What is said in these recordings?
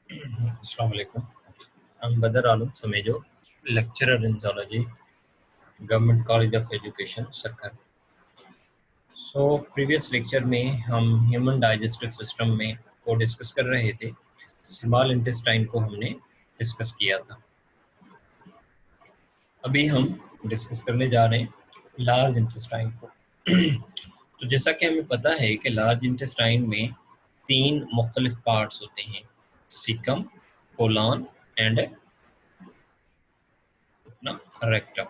Assalamu alaikum. I'm Badr Alam Samejo, lecturer in zoology, Government College of Education, Sakkar. So previous lecture में हम human digestive system में को discuss कर रहे थे. स्मॉल इंटेस्टाइन को हमने डिस्कस किया था. अभी हम डिस्कस करने जा रहे हैं लार्ज इंटेस्टाइन को. तो जैसा कि हमें पता है कि लार्ज इंटेस्टाइन में 3 मुख्तलिफ पार्ट्स होते हैं, caecum, colon and rectum.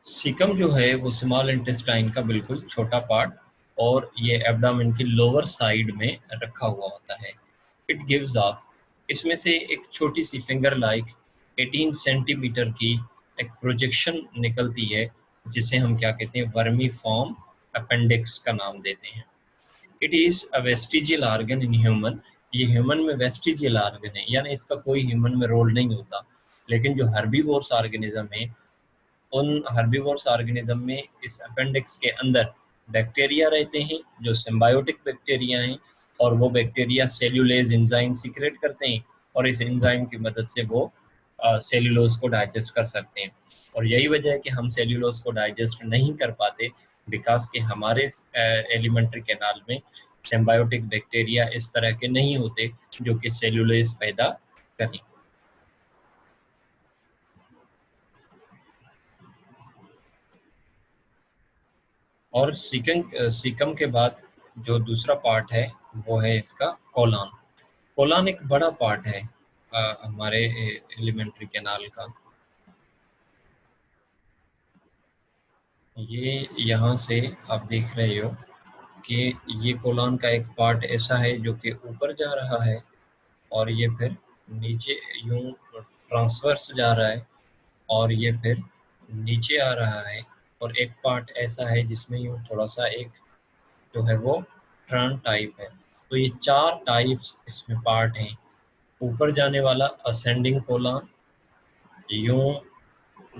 Caecum जो है वो स्मॉल इंटेस्टाइन का बिल्कुल छोटा पार्ट और ये एब्डामेन की लोअर साइड में रखा हुआ होता है. इट गिव्स ऑफ, इसमें से एक छोटी सी फिंगर लाइक 18 सेंटीमीटर की एक प्रोजेक्शन निकलती है जिसे हम क्या कहते हैं, वर्मी फॉर्म अपेंडिक्स का नाम देते हैं. It is a vestigial organ in human. ये ह्यूमन में वेस्टिजियल ऑर्गन है, यानी इसका कोई ह्यूमन में रोल नहीं होता. लेकिन जो हर्बीवोर्स ऑर्गेनिज्म है, उन हर्बीवोर्स ऑर्गेनिज्म में इस अपेंडिक्स के अंदर बैक्टीरिया रहते हैं जो सिम्बायोटिक बैक्टीरिया हैं, और वो बैक्टीरिया सेल्यूलेज एंजाइम सीक्रेट करते हैं और इस एंजाइम की मदद से वो सेल्यूलोज को डाइजेस्ट कर सकते हैं. और यही वजह है कि हम सेल्यूलोज को डाइजेस्ट नहीं कर पाते, बिकॉज कि हमारे एलिमेंट्री कैनाल में सिम्बायोटिक बैक्टीरिया इस तरह के नहीं होते जो कि सेल्यूलेज पैदा करें. और सीकम के बाद जो दूसरा पार्ट है वो है इसका कोलन. कोलन एक बड़ा पार्ट है हमारे एलिमेंट्री कैनाल का. ये यहाँ से आप देख रहे हो कि ये कोलन का एक पार्ट ऐसा है जो कि ऊपर जा रहा है और ये फिर नीचे यूं ट्रांसवर्स जा रहा है और ये फिर नीचे आ रहा है. और एक पार्ट ऐसा है जिसमें यूं थोड़ा सा एक जो है वो टर्न टाइप है. तो ये 4 टाइप्स इसमें पार्ट हैं. ऊपर जाने वाला असेंडिंग कोलन यूं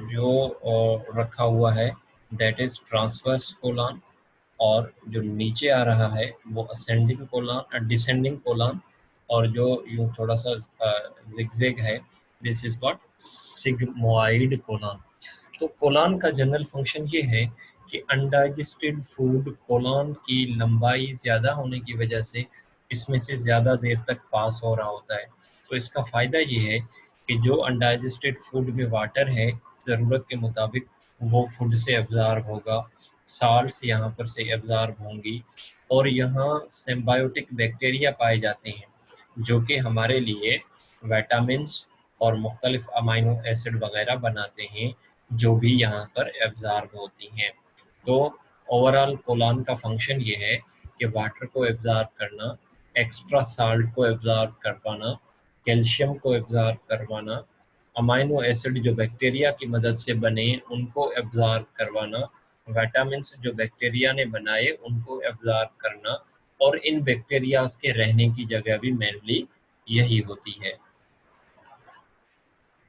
जो रखा हुआ है दैट इज ट्रांसवर्स कोलन, और जो नीचे आ रहा है वो असेंडिंग कोलन, डिसेंडिंग कोलन, और जो यूं थोड़ा सा जिगजैग है this is what sigmoid colon. तो कोलन का जनरल फंक्शन ये है कि अनडाइजेस्टेड फूड कोलन की लंबाई ज़्यादा होने की वजह से इसमें से ज़्यादा देर तक पास हो रहा होता है. तो इसका फ़ायदा ये है कि जो अनडाइजेस्टेड फूड में वाटर है ज़रूरत के मुताबिक वो फूड से एब्ज़ॉर्ब होगा, साल्ट्स यहाँ पर से एब्ज़ॉर्ब होंगी, और यहाँ सिम्बायोटिक बैक्टीरिया पाए जाते हैं जो कि हमारे लिए विटामिन्स और मुख्तलिफ अमाइनो एसिड वगैरह बनाते हैं जो भी यहाँ पर एब्ज़ॉर्ब होती हैं. तो ओवरऑल कोलन का फंक्शन ये है कि वाटर को एब्ज़ॉर्ब करना, एक्स्ट्रा साल्ट को एब्ज़ॉर्ब कर पाना, कैल्शियम को एब्ज़ॉर्ब करवाना, अमाइनो एसिड जो बैक्टीरिया की मदद से बने उनको एब्ज़ॉर्ब करवाना, विटामिन्स जो बैक्टीरिया ने बनाए उनको एब्ज़ॉर्ब करना, और इन बैक्टीरियाज के रहने की जगह भी मेनली यही होती है.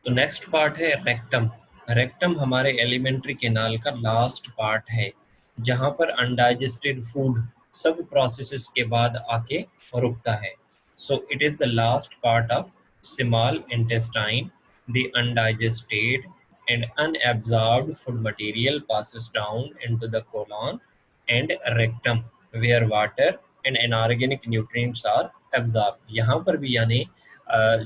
तो नेक्स्ट पार्ट है रेक्टम. रेक्टम हमारे एलिमेंट्री कैनाल का लास्ट पार्ट है जहाँ पर अनडाइजेस्टेड फूड सब प्रोसेसेस के बाद आके रुकता है. So it is the last part of small intestine. The undigested and unabsorbed food material passes down into the colon and rectum where water and inorganic nutrients are absorbed. यहाँ पर भी यानी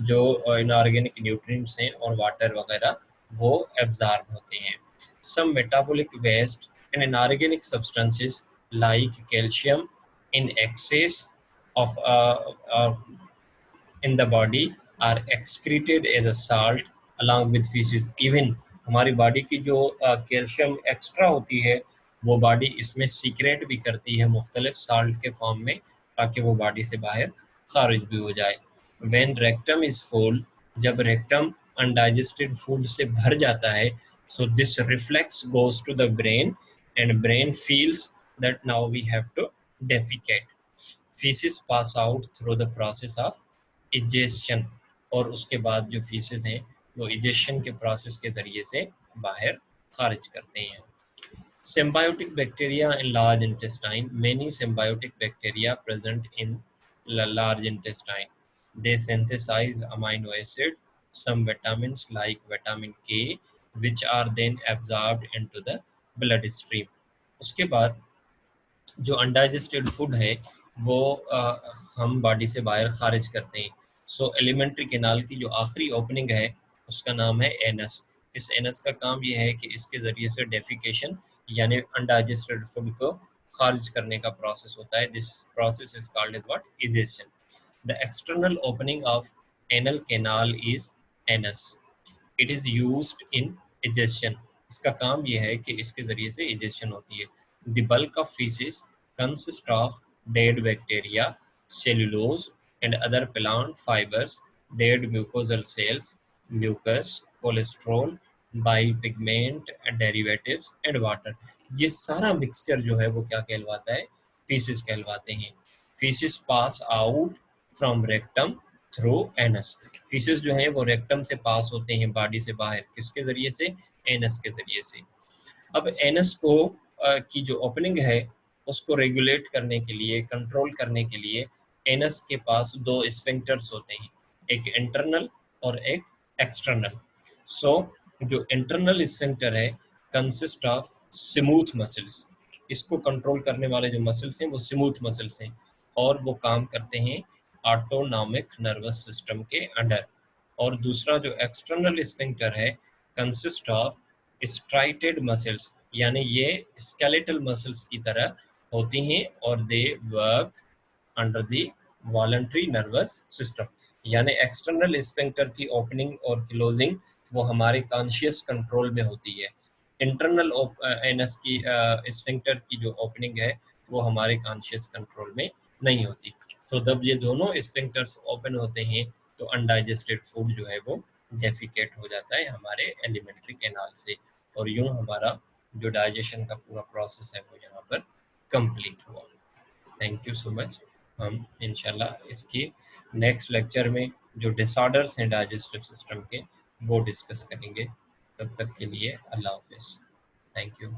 जो इनऑर्गेनिक न्यूट्रिएंट्स हैं और water वगैरह वो absorb होते हैं. Some metabolic waste and inorganic substances like calcium in excess of in the body are excreted as a salt along with feces. Even हमारी बॉडी की जो कैल्शियम एक्स्ट्रा होती है वो बॉडी इसमें सीक्रेट भी करती है मुख्तलिफ साल्ट के फॉर्म में, ताकि वो बॉडी से बाहर खारिज भी हो जाए. When rectum is full, जब रेक्टम अनडाइजेस्टेड फूड से भर जाता है, so this reflex goes to the brain and brain feels that now we have to defecate. Feces pass out through the process of egestion, और उसके बाद जो faeces हैं वो इजेशन के प्रोसेस के ज़रिए से बाहर खारिज करते हैं. Symbiotic bacteria in large intestine. Many symbiotic bacteria present in large intestine. They synthesize amino acid, some vitamins like vitamin K, which are then absorbed into the bloodstream. उसके बाद जो अनडाइजेस्टेड फूड है वो हम बॉडी से बाहर खारिज करते हैं। सो एलिमेंट्री कैनाल की जो आखिरी ओपनिंग है उसका नाम है एनस। इस एनस का काम ये है कि इसके ज़रिए से डेफिकेशन यानी अनडाइजेस्टेड फूड को खारिज करने का प्रोसेस होता है। This process is called as what? Egestion. The external opening of anal canal is anus. It is used in egestion. इसका काम ये है कि इसके ज़रिए से इजेशन होती है। The bulk of faeces consist of dead bacteria, cellulose and other plant fibres, dead mucosal cells, mucus, cholesterol, bile pigment and derivatives and water. ये सारा मिक्सचर जो है वो क्या कहलवाता है? फीसिस कहलवाते हैं। Faeces pass out from rectum through anus. Faeces जो है वो रेक्टम से पास होते हैं बॉडी से बाहर, किसके जरिए से? एनस के जरिए से। अब एनस को की जो ओपनिंग है उसको रेगुलेट करने के लिए, कंट्रोल करने के लिए एनस के पास दो स्फिंक्टर्स होते हैं, एक इंटरनल और एक एक्सटर्नल। सो जो इंटरनल स्फिंक्टर है कंसिस्ट ऑफ स्मूथ मसल्स। इसको कंट्रोल करने वाले जो मसल्स हैं वो स्मूथ मसल्स हैं और वो काम करते हैं ऑटोनॉमिक नर्वस सिस्टम के अंडर। और दूसरा जो एक्सटर्नल स्फिंक्टर है कंसिस्ट ऑफ स्ट्राइटेड मसल्स, यानी ये स्केलेटल मसल्स की तरह होती हैं और they work under the voluntary nervous system. यानी एक्सटर्नल स्फिंक्टर की ओपनिंग और क्लोजिंग वो हमारे कॉन्शियस कंट्रोल में होती है। इंटरनल एनस की स्फिंक्टर की जो ओपनिंग है वो हमारे कॉन्शियस कंट्रोल में नहीं होती। तो जब ये दोनों स्फिंक्टर्स ओपन होते हैं तो अनडाइजेस्टेड फूड जो है वो डेफिकेट हो जाता है हमारे एलिमेंट्री कैनाल से, और यूं हमारा जो डाइजेशन का पूरा प्रोसेस है वो यहाँ पर कंप्लीट हुआ। Thank you so much. हम इंशाल्लाह इसकी नेक्स्ट लेक्चर में जो डिसऑर्डर्स हैं डाइजेस्टिव सिस्टम के वो डिस्कस करेंगे। तब तक के लिए अल्लाह हाफिज़। Thank you.